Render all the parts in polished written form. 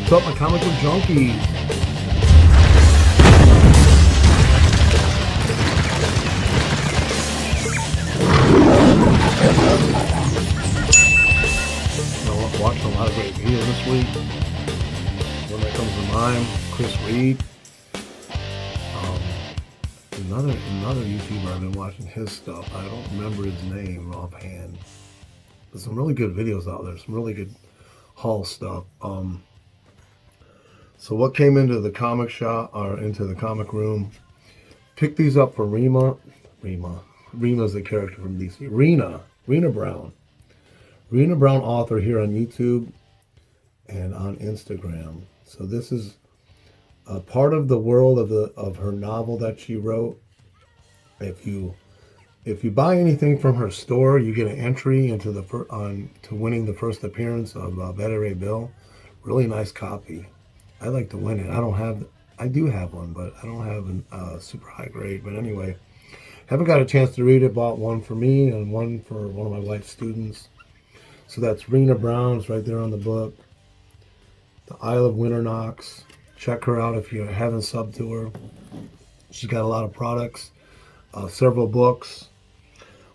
What's up, my comic book junkies? I watched a lot of great videos this week. One that comes to mind, Chris Reed. Another YouTuber I've been watching his stuff. I don't remember his name offhand. There's some really good videos out there. Some really good haul stuff. So what came into the comic shop or into the comic room? Picked these up for Rima. Rima's the character from DC. Rena Brown. Rena Brown, author here on YouTube and on Instagram. So this is a part of the world of her novel that she wrote. If you buy anything from her store, you get an entry into to winning the first appearance of Betty Ray Bill. Really nice copy. I'd like to win it. I do have one, but I don't have a super high grade. But anyway, haven't got a chance to read it. Bought one for me and one for one of my wife's students. So that's Rena Brown. It's right there on the book. The Isle of Winternox. Check her out if you haven't subbed to her. She's got a lot of products, several books.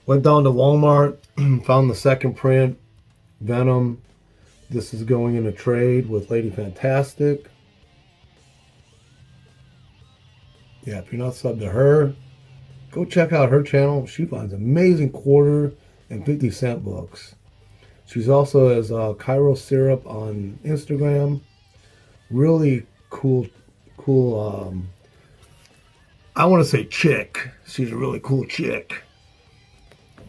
Went down to Walmart, found the second print, Venom. This is going in a trade with Lady Fantastic. Yeah, if you're not subbed to her, go check out her channel. She finds amazing quarter and 50-cent books. She's also as Cairo Syrup on Instagram. Really cool, I want to say chick. She's a really cool chick.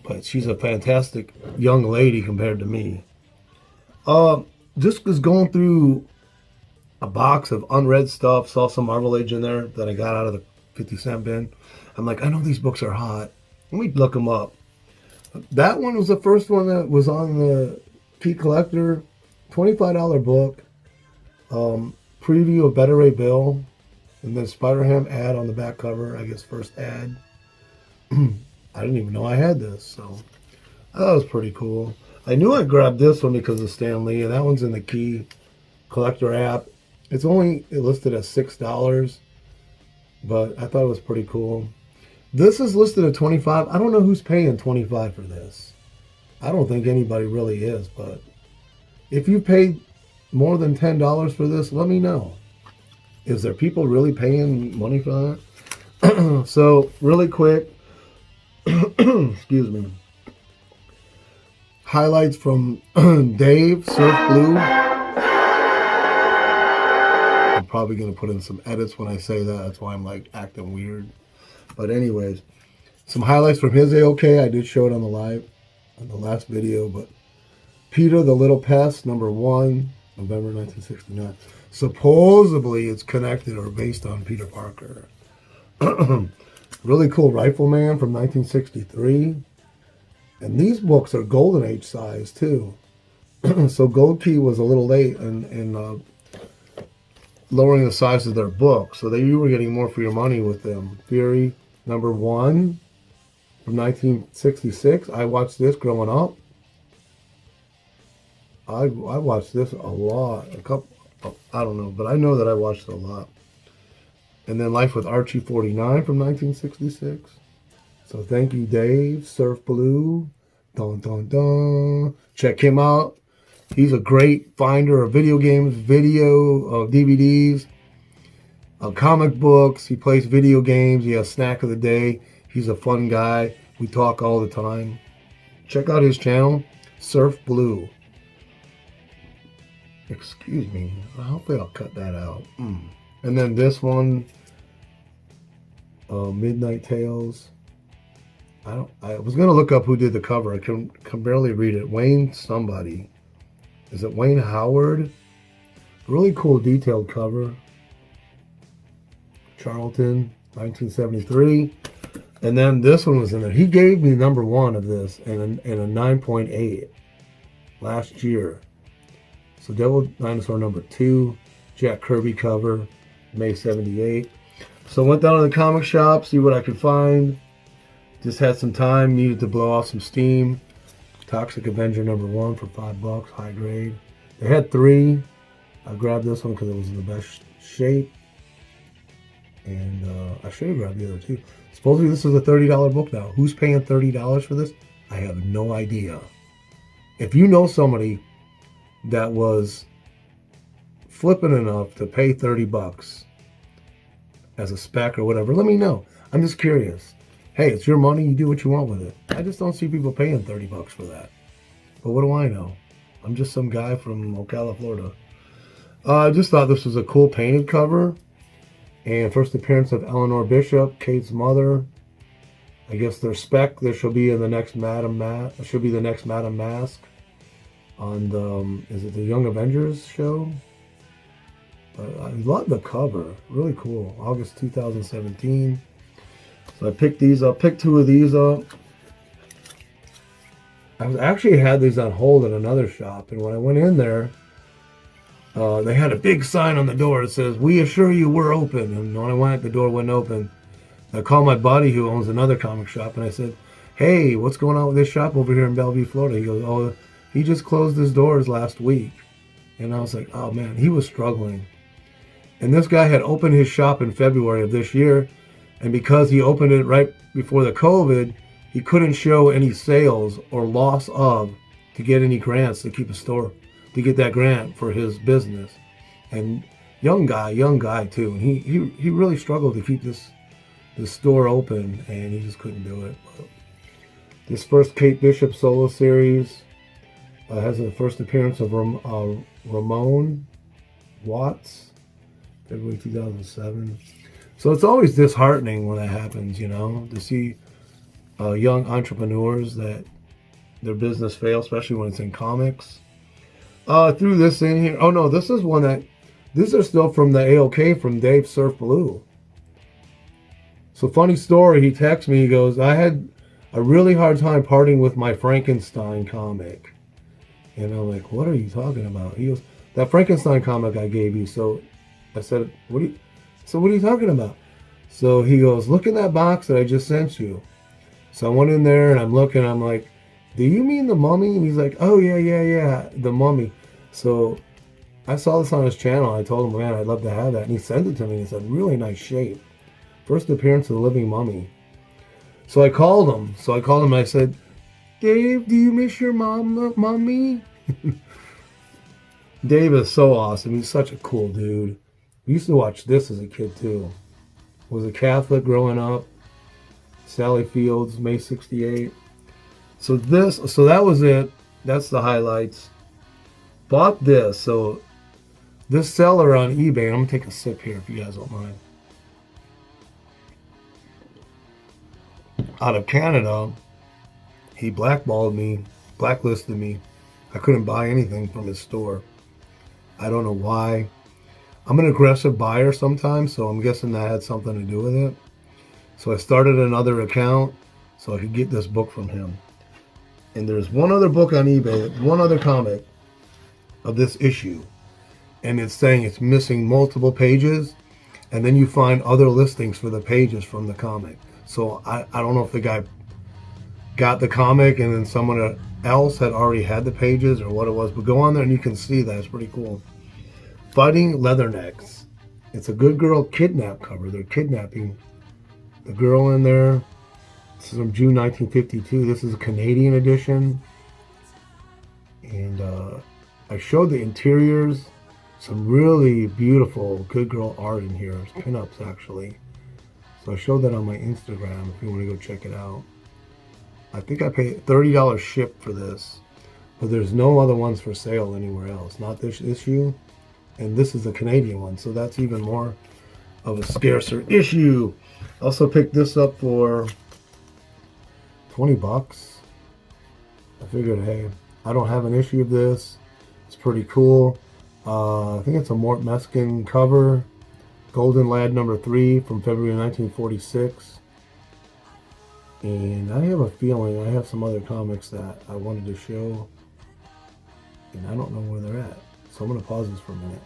But she's a fantastic young lady compared to me. Just was going through a box of unread stuff. Saw some Marvel Age in there that I got out of the 50-cent bin. I'm like, I know these books are hot. Let me look them up. That one was the first one that was on the Key Collector. $25 book. Preview of Betty Ray Bill. And then Spider-Ham ad on the back cover. I guess first ad. I didn't even know I had this. So that was pretty cool. I knew I grabbed this one because of Stan Lee. And that one's in the Key Collector app. It's only listed at $6. But I thought it was pretty cool. This is listed at $25. I don't know who's paying $25 for this. I don't think anybody really is, but if you paid more than $10 for this, let me know. Is there people really paying money for that? So, really quick, excuse me. Highlights from Dave, Surf Blue. I'm probably going to put in some edits when I say that. That's why I'm like acting weird. But anyways, some highlights from his AOK. I did show it on the last video. But Peter the Little Pest, #1, November 1969. Supposedly it's connected or based on Peter Parker. Really cool Rifleman from 1963. And these books are Golden Age size too. So Gold Key was a little late in lowering the size of their book. So you were getting more for your money with them. Fury #1 from 1966. I watched this growing up. I watched this a lot. I don't know, but I know that I watched it a lot. And then Life with Archie 49 from 1966. So thank you, Dave. Surf Blue. Dun, dun, dun. Check him out. He's a great finder of video games, DVDs, comic books. He plays video games. He has Snack of the Day. He's a fun guy. We talk all the time. Check out his channel, Surf Blue. Excuse me. Hopefully I'll cut that out. And then this one, Midnight Tales. I was going to look up who did the cover. I can barely read it. Wayne somebody. Is it Wayne Howard? Really cool detailed cover. Charlton, 1973. And then this one was in there. He gave me #1 of this and a 9.8 last year. So Devil Dinosaur #2, Jack Kirby cover, May 78. So went down to the comic shop, see what I could find. Just had some time, needed to blow off some steam. Toxic Avenger #1 for $5, high grade. They had 3. I grabbed this one because it was in the best shape. And I should have grabbed the other two. Supposedly this is a $30 book now. Who's paying $30 for this? I have no idea. If you know somebody that was flippant enough to pay 30 bucks as a spec or whatever, let me know. I'm just curious. Hey, it's your money. You do what you want with it. I just don't see people paying 30 bucks for that. But what do I know? I'm just some guy from Ocala, Florida. I just thought this was a cool painted cover. And first appearance of Eleanor Bishop, Kate's mother. I guess their spec. There shall be in the next Madam should be the next Madam Mask on the is it the Young Avengers show? I love the cover. Really cool. August 2017. So I picked these up. Picked two of these up. I was actually had these on hold at another shop, and when I went in there, they had a big sign on the door that says, "We assure you we're open." And when I went, the door wouldn't open. I called my buddy who owns another comic shop, and I said, "Hey, what's going on with this shop over here in Bellevue, Florida?" He goes, "Oh, he just closed his doors last week." And I was like, oh man, he was struggling. And this guy had opened his shop in February of this year, and because he opened it right before the COVID, he couldn't show any sales or loss of to get any grants to keep a store, to get that grant for his business. And young guy too. And he really struggled to keep this store open, and he just couldn't do it. But this first Kate Bishop solo series has the first appearance of Ramon Watts, February 2007. So it's always disheartening when that happens, you know, to see young entrepreneurs that their business fail, especially when it's in comics. Threw this in here. Oh no, this is one that, these are still from the AOK from Dave Surf Blue. So funny story, he texts me, he goes, "I had a really hard time parting with my Frankenstein comic." And I'm like, "What are you talking about?" He goes, "That Frankenstein comic I gave you." So I said, what are you talking about? So he goes, "Look in that box that I just sent you." So I went in there and I'm looking, I'm like, "Do you mean the Mummy?" And he's like, "Oh yeah, the Mummy." So I saw this on his channel. I told him, "Man, I'd love to have that." And he sent it to me. It's a really nice shape. First appearance of the living mummy. So I called him. And I said, "Dave, do you miss your mummy?" Dave is so awesome. He's such a cool dude. We used to watch this as a kid too. Was a Catholic growing up. Sally Fields, May 68. So that was it. That's the highlights. Bought this. So this seller on eBay, I'm going to take a sip here if you guys don't mind. Out of Canada, he blacklisted me. I couldn't buy anything from his store. I don't know why. I'm an aggressive buyer sometimes, so I'm guessing that had something to do with it. So I started another account so I could get this book from him. And there's one other book on eBay, one other comic of this issue. And it's saying it's missing multiple pages. And then you find other listings for the pages from the comic. So I don't know if the guy got the comic and then someone else had already had the pages or what it was. But go on there and you can see that. It's pretty cool. Fighting Leathernecks. It's a good girl kidnap cover. They're kidnapping the girl in there. This is from June 1952. This is a Canadian edition. And I showed the interiors. Some really beautiful good girl art in here. It's pinups actually. So I showed that on my Instagram if you want to go check it out. I think I paid $30 ship for this. But there's no other ones for sale anywhere else. Not this issue. And this is a Canadian one. So that's even more of a scarcer issue. Also picked this up for 20 bucks. I figured, hey, I don't have an issue of this. It's pretty cool. I think it's a Mort Meskin cover. Golden Lad #3 from February 1946. And I have a feeling I have some other comics that I wanted to show. And I don't know where they're at. So I'm going to pause this for a minute.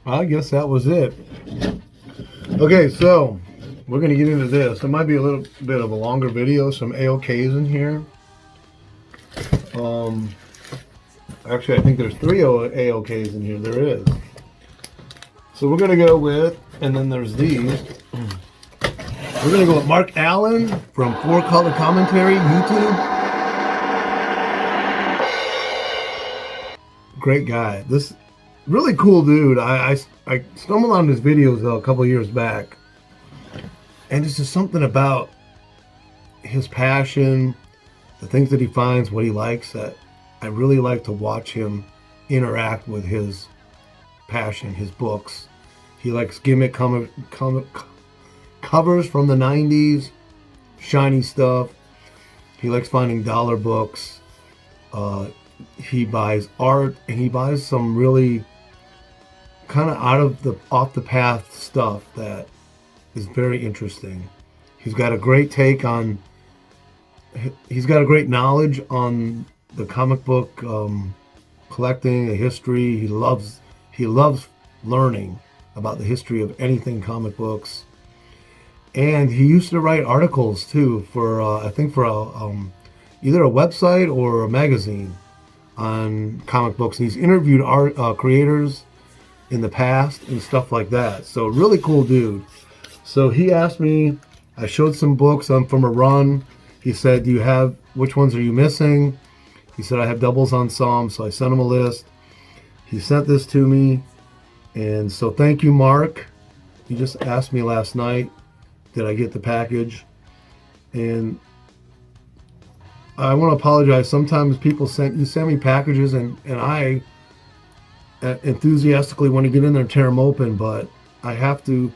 I guess that was it. Okay, so we're going to get into this. It might be a little bit of a longer video. Some AOKs in here. Actually, I think there's 3 AOKs in here. There is. So we're going to go with, and then there's these. We're going to go with Mark Allen from 4 Color Commentary, YouTube. Great guy. This really cool dude. I stumbled on his videos a couple years back. And it's just something about his passion, the things that he finds, what he likes, that I really like to watch him interact with his passion, his books. He likes gimmick covers from the 90s, shiny stuff. He likes finding dollar books. He buys art, and he buys some really kind of off the path stuff that is very interesting. He's got a great take on. He's got a great knowledge on the comic book collecting, the history. He loves learning about the history of anything comic books. And he used to write articles too for I think for either a website or a magazine on comic books. And he's interviewed art creators in the past and stuff like that. So really cool dude. So he asked me, I showed some books from a run. He said, which ones are you missing? He said, I have doubles on some. So I sent him a list. He sent this to me. And so thank you, Mark. He just asked me last night, did I get the package? And I want to apologize. Sometimes people send me packages, and I enthusiastically want to get in there and tear them open, but I have to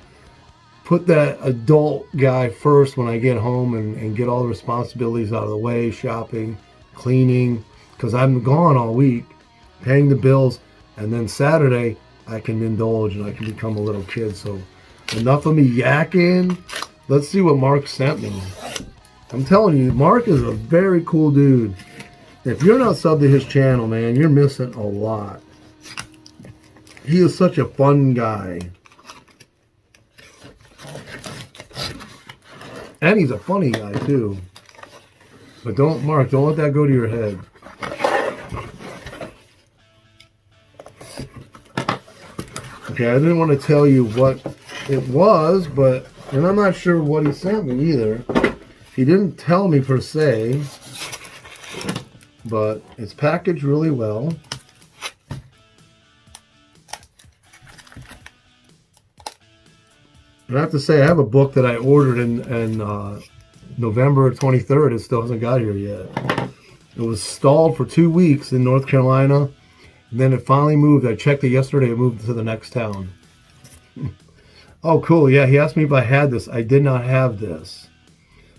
put that adult guy first when I get home and get all the responsibilities out of the way, shopping, cleaning, because I'm gone all week, paying the bills, and then Saturday I can indulge and I can become a little kid. So enough of me yakking. Let's see what Mark sent me. I'm telling you, Mark is a very cool dude. If you're not subbed to his channel, man, you're missing a lot. He is such a fun guy. And he's a funny guy, too. But Mark, don't let that go to your head. Okay, I didn't want to tell you what it was, and I'm not sure what he sent me either. He didn't tell me per se, but it's packaged really well. And I have to say, I have a book that I ordered in November 23rd. It still hasn't got here yet. It was stalled for 2 weeks in North Carolina. And then it finally moved. I checked it yesterday. It moved to the next town. Oh, cool. Yeah, he asked me if I had this. I did not have this.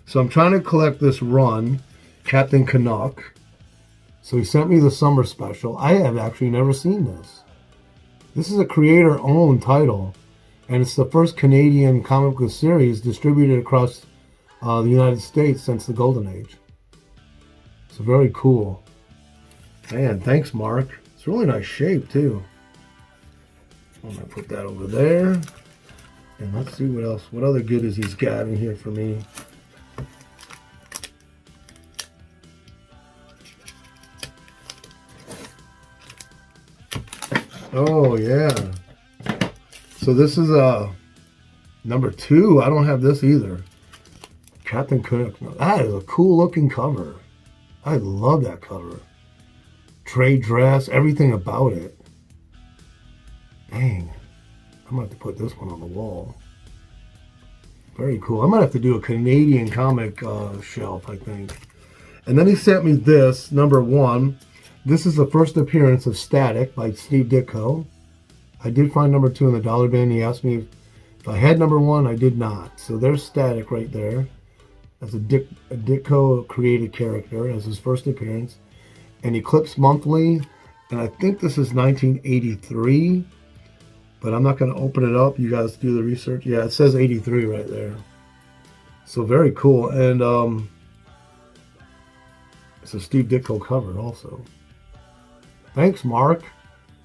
So I'm trying to collect this run, Captain Canuck. So he sent me the summer special. I have actually never seen this. This is a creator-owned title. And it's the first Canadian comic book series distributed across the United States since the Golden Age. So very cool. Man, thanks, Mark. It's a really nice shape, too. I'm going to put that over there. And let's see what other goodies he's got in here for me. Oh, yeah. So this is number 2. I don't have this either. Captain Canuck. That is a cool looking cover. I love that cover. Trade dress, everything about it. Dang. I'm going to have to put this one on the wall. Very cool. I might have to do a Canadian comic shelf, I think. And then he sent me this, number 1. This is the first appearance of Static by Steve Ditko. I did find number 2 in the dollar bin. He asked me if I had number 1. I did not. So there's Static right there. That's a Ditko created character as his first appearance. And Eclipse Monthly. And I think this is 1983. But I'm not going to open it up. You guys do the research. Yeah, it says 83 right there. So very cool. And it's a Steve Ditko cover also. Thanks, Mark.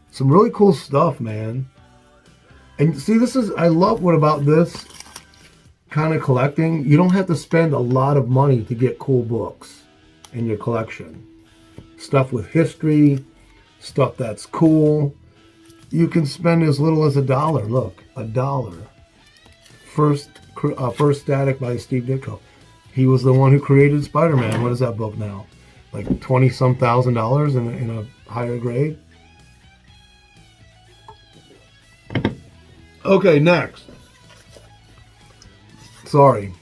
Some really cool stuff, man. And see, I love what about this kind of collecting. You don't have to spend a lot of money to get cool books in your collection. Stuff with history, stuff that's cool. You can spend as little as $1. Look, $1. First Static by Steve Ditko. He was the one who created Spider-Man. What is that book now? Like $20-some thousand in a higher grade. Okay, next. Sorry,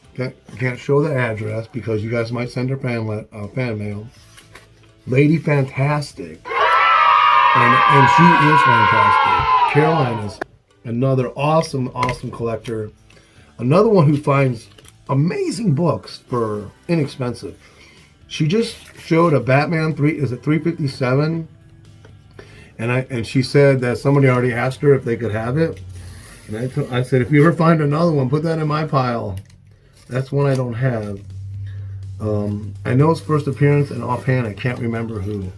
can't show the address because you guys might send her fan mail. Lady Fantastic, and she is fantastic. Caroline is another awesome collector. Another one who finds amazing books for inexpensive. She just showed a Batman 357, and she said that somebody already asked her if they could have it. And I said, if you ever find another one, put that in my pile. That's one I don't have. I know its first appearance, and offhand I can't remember who.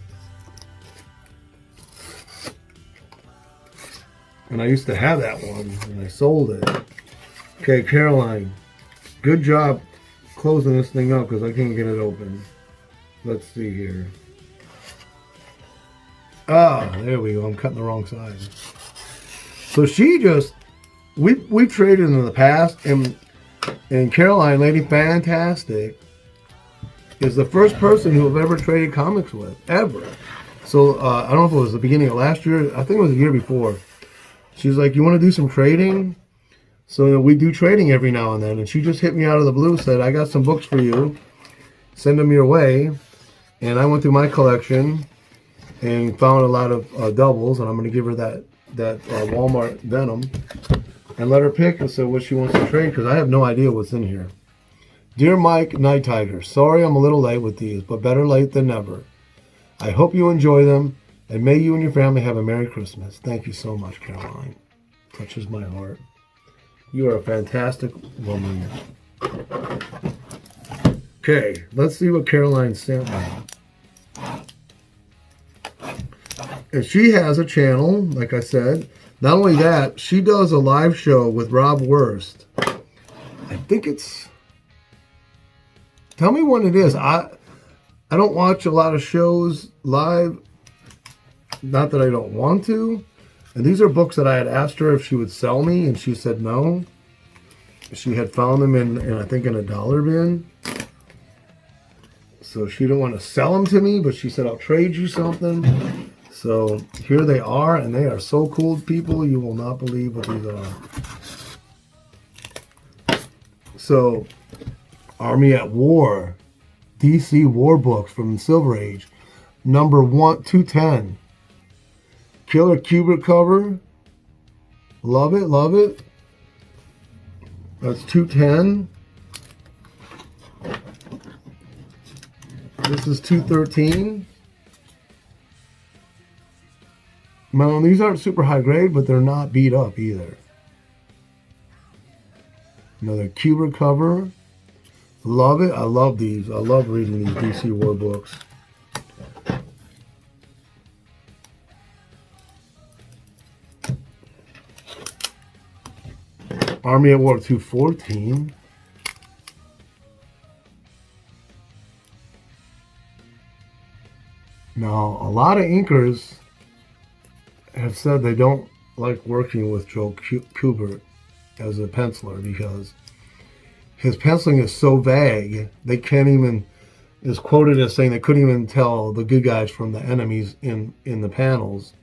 And I used to have that one, and I sold it. Okay, Caroline, good job closing this thing up because I can't get it open. Let's see here. Ah, there we go. I'm cutting the wrong side. So she just, we've traded in the past, and Caroline, Lady Fantastic, is the first person who I've ever traded comics with, ever. So I don't know if it was the beginning of last year. I think it was the year before. She's like, you want to do some trading? So we do trading every now and then. And she just hit me out of the blue, said, I got some books for you. Send them your way. And I went through my collection and found a lot of doubles. And I'm going to give her that Walmart Venom and let her pick and say what she wants to trade, because I have no idea what's in here. Dear Mike, Nighttiger, sorry I'm a little late with these, but better late than never. I hope you enjoy them, and may you and your family have a Merry Christmas. Thank you so much, Caroline. Touches my heart. You are a fantastic woman. Okay, let's see what Caroline sent me. And she has a channel, like I said. Not only that, she does a live show with Rob Wurst. I think it's... Tell me when it is. I don't watch a lot of shows live. Not that I don't want to. And these are books that I had asked her if she would sell me, and she said no. She had found them in I think in a dollar bin. So she didn't want to sell them to me, but she said, I'll trade you something. So here they are, and they are so cool, people. You will not believe what these are. So, Army at War, DC War books from Silver Age, number 210. Killer Kubrick cover. Love it, love it. That's 210. This is 213. Now, these aren't super high grade, but they're not beat up either. Another Kubrick cover. Love it. I love these. I love reading these DC War books. Army at War 214. Now, a lot of inkers have said they don't like working with Joe Kubert as a penciler because his penciling is so vague, they can't even, is quoted as saying they couldn't even tell the good guys from the enemies in the panels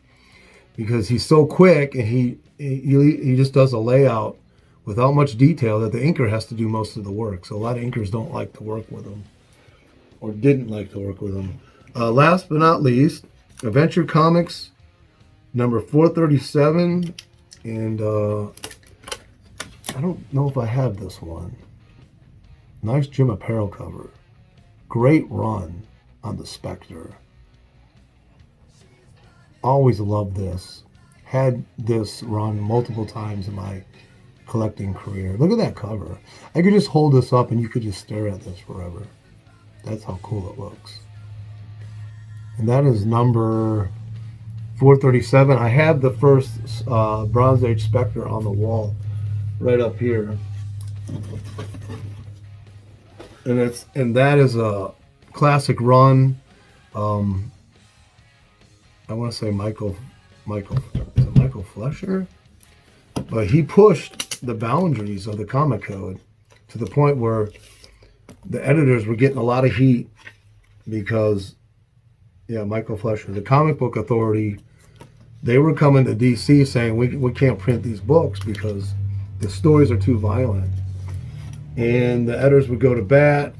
because he's so quick and he just does a layout without much detail that the inker has to do most of the work. So a lot of inkers don't like to work with him or didn't like to work with him. Last but not least, Adventure Comics, number 437, and I don't know if I have this one. Nice Jim Apparel cover. Great run on the Spectre. Always loved this. Had this run multiple times in my collecting career. Look at that cover. I could just hold this up and you could just stare at this forever. That's how cool it looks. And that is number 437. I have the first Bronze Age Spectre on the wall right up here. And that is a classic run. I I want to say is it Michael Fleischer? But he pushed the boundaries of the comic code to the point where the editors were getting a lot of heat because, yeah, Michael Fleischer, the comic book authority, they were coming to DC saying we can't print these books because the stories are too violent. And the editors would go to bat,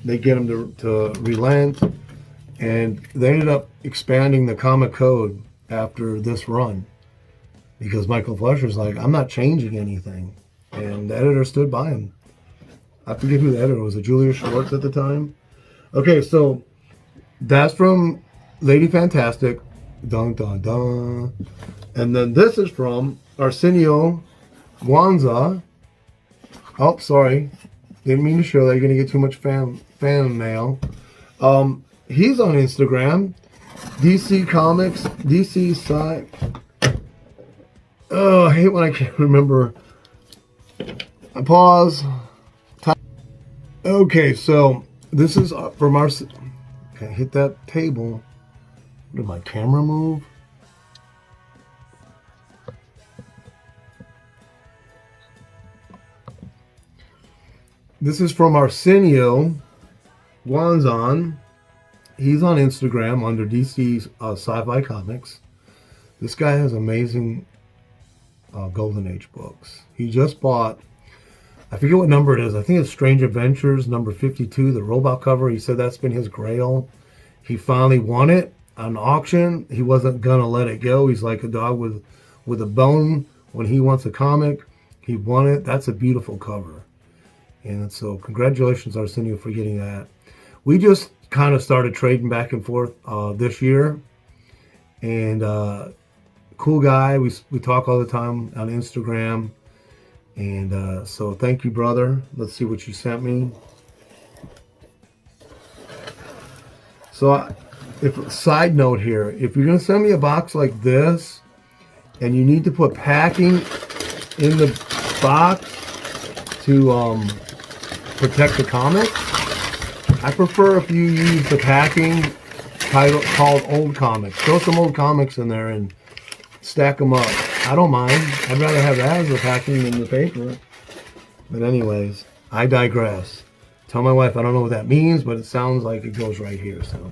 they get them to relent, and they ended up expanding the comic code after this run because Michael Fleischer's like, I'm not changing anything. And the editor stood by him. I forget who the editor was. Was it Julia Schwartz at the time? Okay, so that's from Lady Fantastic. Dun, dun, dun. And then this is from Arsenio Guanza. Oh, sorry. Didn't mean to show that. You're going to get too much fan mail. He's on Instagram. DC Comics. DC site. Oh, I hate when I can't remember. I pause. Okay, so this is from our... Can't hit that table. Did my camera move? This is from Arsenio Guanzon. He's on Instagram under DC's Sci-Fi Comics. This guy has amazing Golden Age books. He just bought, I forget what number it is. I think it's Strange Adventures, number 52, the robot cover. He said that's been his grail. He finally won it on auction. He wasn't going to let it go. He's like a dog with a bone. When he wants a comic, he won it. That's a beautiful cover. And so congratulations, Arsenio, for getting that. We just kind of started trading back and forth this year. And cool guy. We talk all the time on Instagram. And so thank you, brother. Let's see what you sent me. So side note here, if you're going to send me a box like this and you need to put packing in the box to protect the comic, I prefer if you use the packing title called Old Comics. Throw some old comics in there and stack them up. I don't mind. I'd rather have that as the packing than the paper. But anyways, I digress. Tell my wife I don't know what that means, but it sounds like it goes right here. So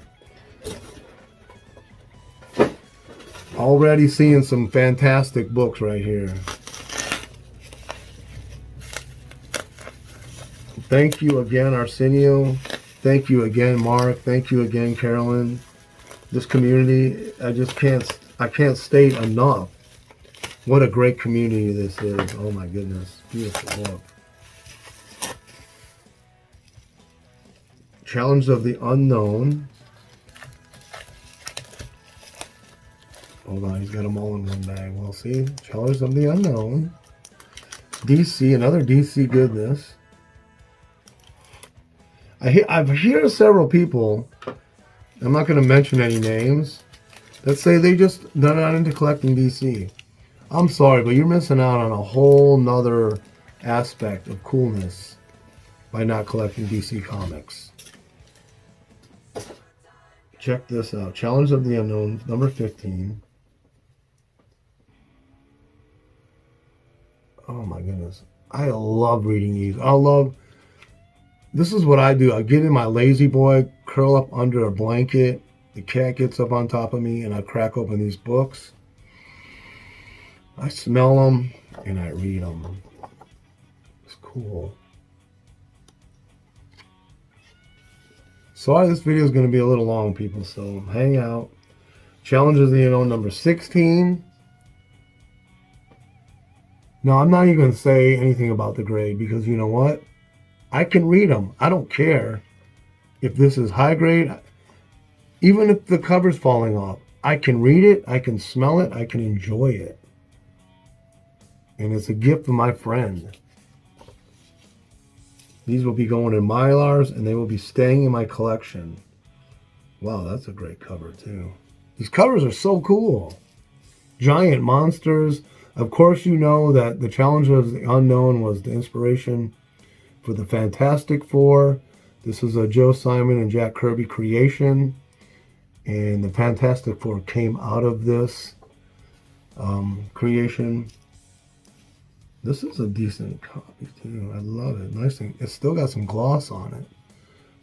already seeing some fantastic books right here. Thank you again, Arsenio. Thank you again, Mark. Thank you again, Carolyn. This community, I can't state enough what a great community this is. Oh my goodness. Beautiful book. Challenge of the Unknown. Hold on, he's got them all in one bag. We'll see. Challenge of the Unknown. DC, another DC goodness. I've heard several people, I'm not going to mention any names, that say they're not into collecting DC. I'm sorry, but you're missing out on a whole nother aspect of coolness by not collecting DC Comics. Check this out. Challenge of the Unknown, number 15. Oh my goodness. I love reading these. This is what I do. I get in my lazy boy, curl up under a blanket. The cat gets up on top of me, and I crack open these books. I smell them, and I read them. It's cool. Sorry, this video is going to be a little long, people, so hang out. Challenge of the Unknown, number 16. No, I'm not even going to say anything about the grade, because you know what? I can read them. I don't care if this is high grade. Even if the cover's falling off, I can read it, I can smell it, I can enjoy it. And it's a gift from my friend. These will be going in Mylars, and they will be staying in my collection. Wow, that's a great cover, too. These covers are so cool. Giant monsters. Of course, you know that the Challenge of the Unknown was the inspiration for the Fantastic Four. This is a Joe Simon and Jack Kirby creation. And the Fantastic Four came out of this creation. This is a decent copy too. I love it. Nice thing. It's still got some gloss on it.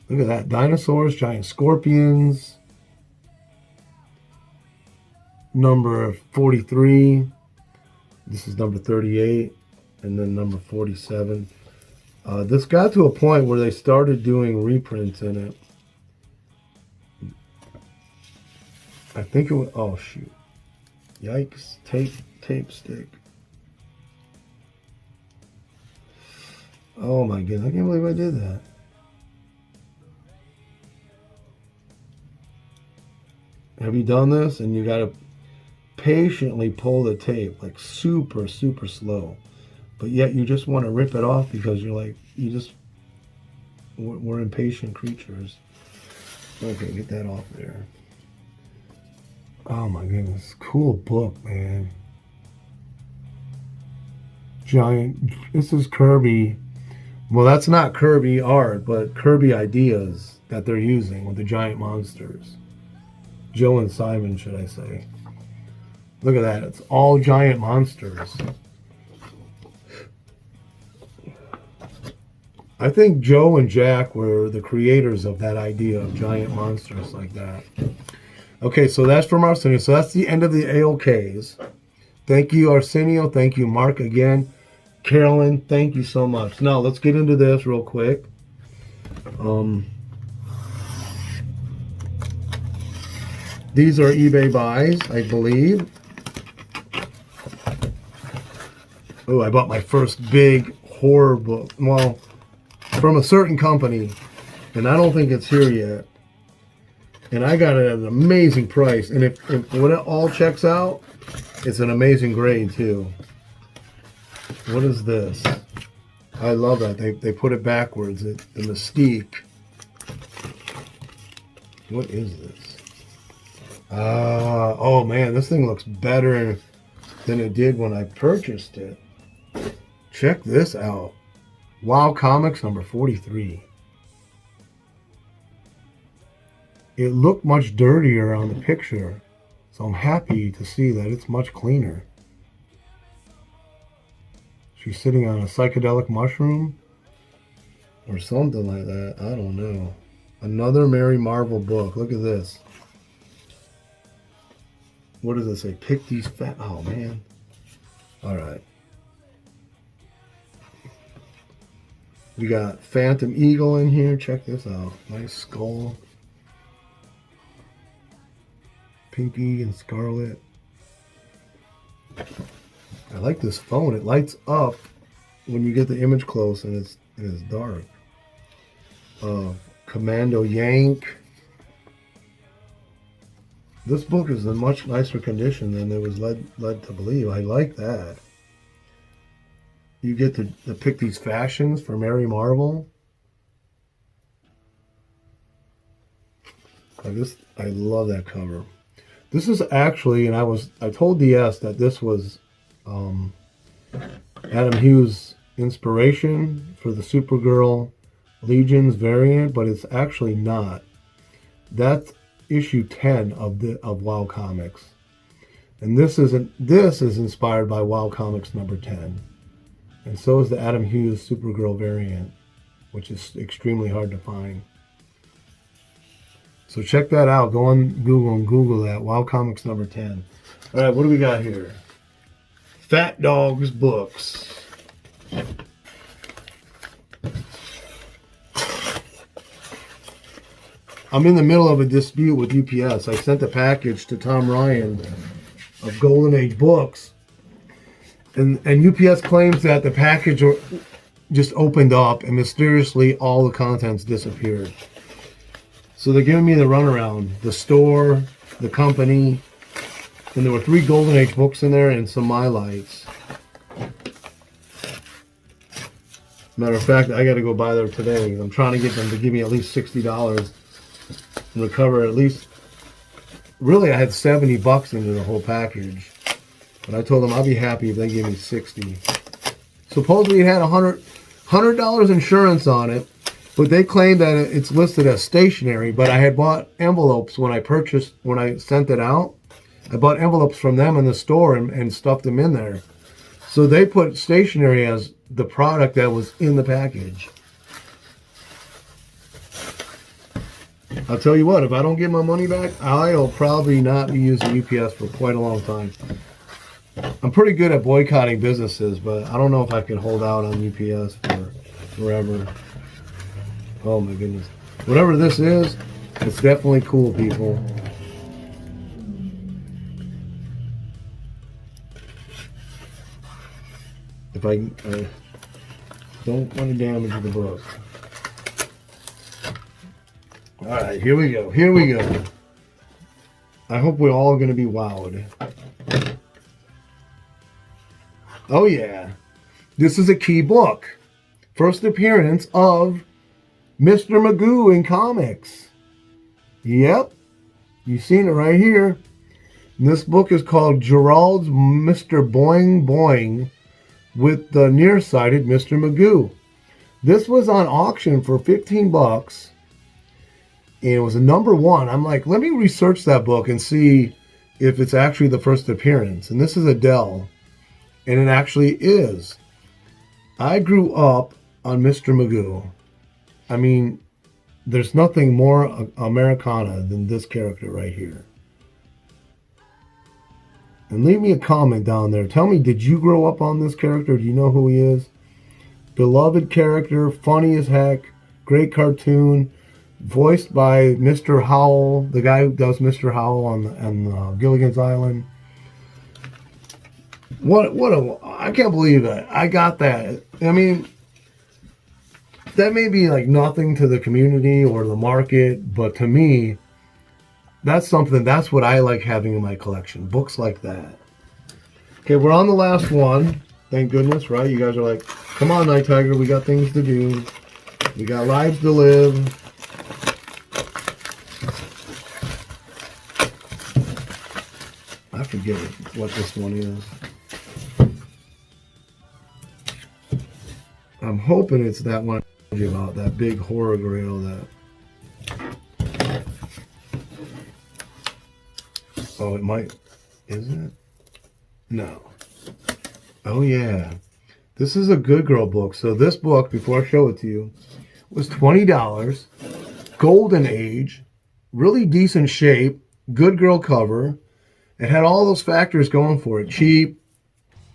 Look at that. Dinosaurs, giant scorpions. Number 43. This is number 38. And then number 47. This got to a point where they started doing reprints in it. I think it was, oh shoot. Yikes. Tape stick. Oh my goodness, I can't believe I did that. Have you done this? And you gotta patiently pull the tape, like super, super slow. But yet you just want to rip it off because you're like, we're impatient creatures. Okay, get that off there. Oh my goodness, cool book, man. Giant, this is Kirby. Well, that's not Kirby art, but Kirby ideas that they're using with the giant monsters. Joe and Simon, should I say. Look at that, it's all giant monsters. I think Joe and Jack were the creators of that idea of giant monsters like that. Okay, so that's from Arsenio. So that's the end of the AOKs. Thank you, Arsenio. Thank you, Mark, again. Carolyn, thank you so much. Now, let's get into this real quick. These are eBay buys, I believe. Oh, I bought my first big horror book. Well, from a certain company, and I don't think it's here yet. And I got it at an amazing price. And if when it all checks out, it's an amazing grade too. What is this? I love that. They put it backwards. The Mystique. What is this? Oh man, this thing looks better than it did when I purchased it. Check this out. WoW Comics number 43. It looked much dirtier on the picture, so I'm happy to see that it's much cleaner. She's sitting on a psychedelic mushroom or something like that. I don't know. Another Mary Marvel book. Look at this. What does it say? Pick these fat... Oh, man. All right. We got Phantom Eagle in here. Check this out. Nice skull. Pinky and Scarlet. I like this phone. It lights up when you get the image close and it's dark. Commando Yank. This book is in much nicer condition than it was led to believe. I like that. You get to pick these fashions for Mary Marvel. I love that cover. This is actually, and I told DS that this was Adam Hughes' inspiration for the Supergirl Legions variant, but it's actually not. That's issue 10 of WoW Comics, and this is inspired by WoW Comics number 10, and so is the Adam Hughes Supergirl variant, which is extremely hard to find. So check that out. Go on Google and Google that. WoW Comics number 10. All right, what do we got here? Fat Dog's Books. I'm in the middle of a dispute with UPS. I sent a package to Tom Ryan of Golden Age Books. And UPS claims that the package just opened up and mysteriously all the contents disappeared. So they're giving me the runaround. The store, the company, and there were 3 Golden Age books in there and some My Lights. Matter of fact, I got to go by there today. I'm trying to get them to give me at least $60 and recover at least... Really, I had $70 into the whole package. But I told them I'll be happy if they give me $60. Supposedly it had $100 insurance on it. But they claim that it's listed as stationary, but I had bought envelopes when I sent it out. I bought envelopes from them in the store and stuffed them in there. So they put stationary as the product that was in the package. I'll tell you what, if I don't get my money back, I'll probably not be using UPS for quite a long time. I'm pretty good at boycotting businesses, but I don't know if I can hold out on UPS for forever. Oh my goodness. Whatever this is, it's definitely cool, people. If I don't want to damage the book. Alright, here we go. Here we go. I hope we're all going to be wowed. Oh yeah. This is a key book. First appearance of Mr. Magoo in comics. Yep. You've seen it right here. And this book is called Gerald's Mr. Boing Boing with the nearsighted Mr. Magoo. This was on auction for 15 bucks. And it was a #1. I'm like, let me research that book and see if it's actually the first appearance. And this is Adele. And it actually is. I grew up on Mr. Magoo. I mean, there's nothing more Americana than this character right here. And leave me a comment down there. Tell me, did you grow up on this character? Do you know who he is? Beloved character, funny as heck, great cartoon, voiced by Mr. Howell, the guy who does Mr. Howell on Gilligan's Island. I can't believe that. I got that. I mean, that may be like nothing to the community or the market, but to me, that's what I like having in my collection. Books like that. Okay, we're on the last one. Thank goodness, right? You guys are like, come on, Nighttiger, we got things to do. We got lives to live. I forget what this one is. I'm hoping it's that one I told you about, that big horror grail that... Oh, it might... Is it? No. Oh, yeah. This is a Good Girl book. So this book, before I show it to you, was $20. Golden Age. Really decent shape. Good Girl cover. It had all those factors going for it. Cheap.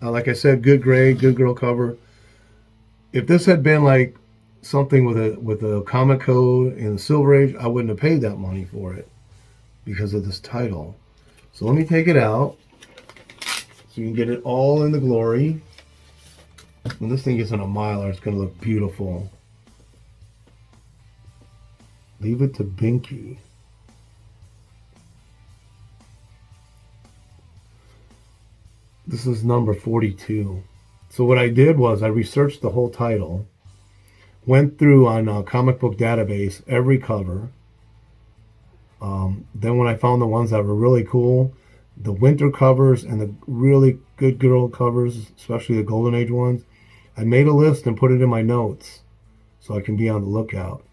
Like I said, good grade, Good Girl cover. If this had been like something with a comic code in the Silver Age, I wouldn't have paid that money for it because of this title. So let me take it out so you can get it all in the glory. When this thing gets on a miler, it's going to look beautiful. Leave it to Binky. This is number 42. So what I did was I researched the whole title, went through on a comic book database every cover. Then when I found the ones that were really cool, the winter covers and the really Good Girl covers, especially the Golden Age ones, I made a list and put it in my notes so I can be on the lookout.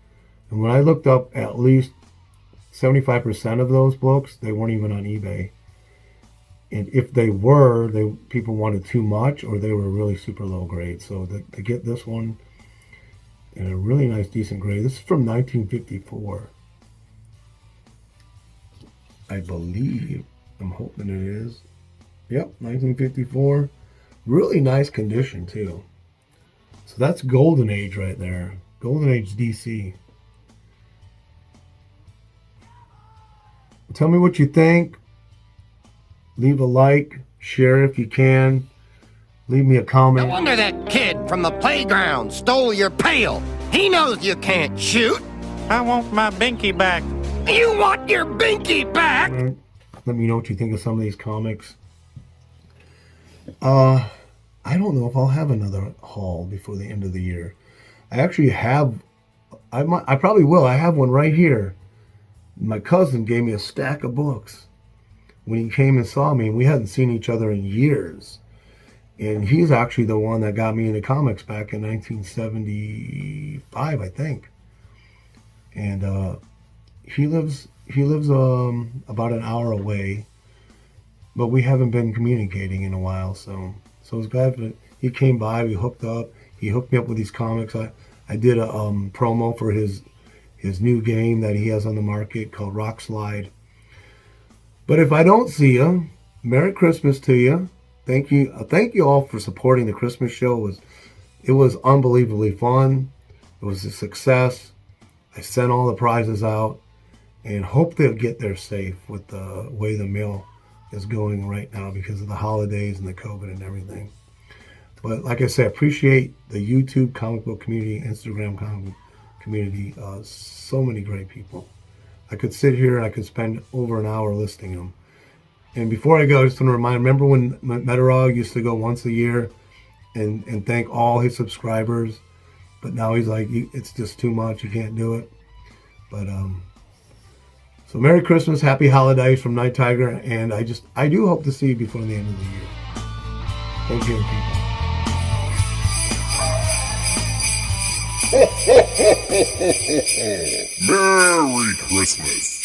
And when I looked up at least 75% of those books, they weren't even on eBay. And if they were, people wanted too much or they were really super low grade. So to get this one in a really nice, decent grade, this is from 1954. I believe, I'm hoping it is. Yep, 1954. Really nice condition too. So that's Golden Age right there. Golden Age DC. Tell me what you think. Leave a like, share if you can. Leave me a comment. No wonder that kid from the playground stole your pail. He knows you can't shoot. I want my binky back. You want your binky back? Let me know what you think of some of these comics. I don't know if I'll have another haul before the end of the year. I actually have. I probably will. I have one right here. My cousin gave me a stack of books when he came and saw me, and we hadn't seen each other in years. And he's actually the one that got me into comics back in 1975, I think. and he lives about an hour away, but we haven't been communicating in a while. So I was glad that he came by. We hooked up. He hooked me up with these comics. I did a promo for his new game that he has on the market called Rock Slide. But if I don't see you, Merry Christmas to you. Thank you all for supporting the Christmas show. It was unbelievably fun. It was a success. I sent all the prizes out and hope they'll get there safe with the way the mail is going right now because of the holidays and the COVID and everything. But like I said, appreciate the YouTube comic book community, Instagram comic book community. So many great people. I could sit here and I could spend over an hour listing them. And before I go, I just want to remember when Metarog used to go once a year and thank all his subscribers, but now he's like, it's just too much, you can't do it. But so Merry Christmas, Happy Holidays from Nighttiger, and I do hope to see you before the end of the year. Thank you, people. Merry Christmas.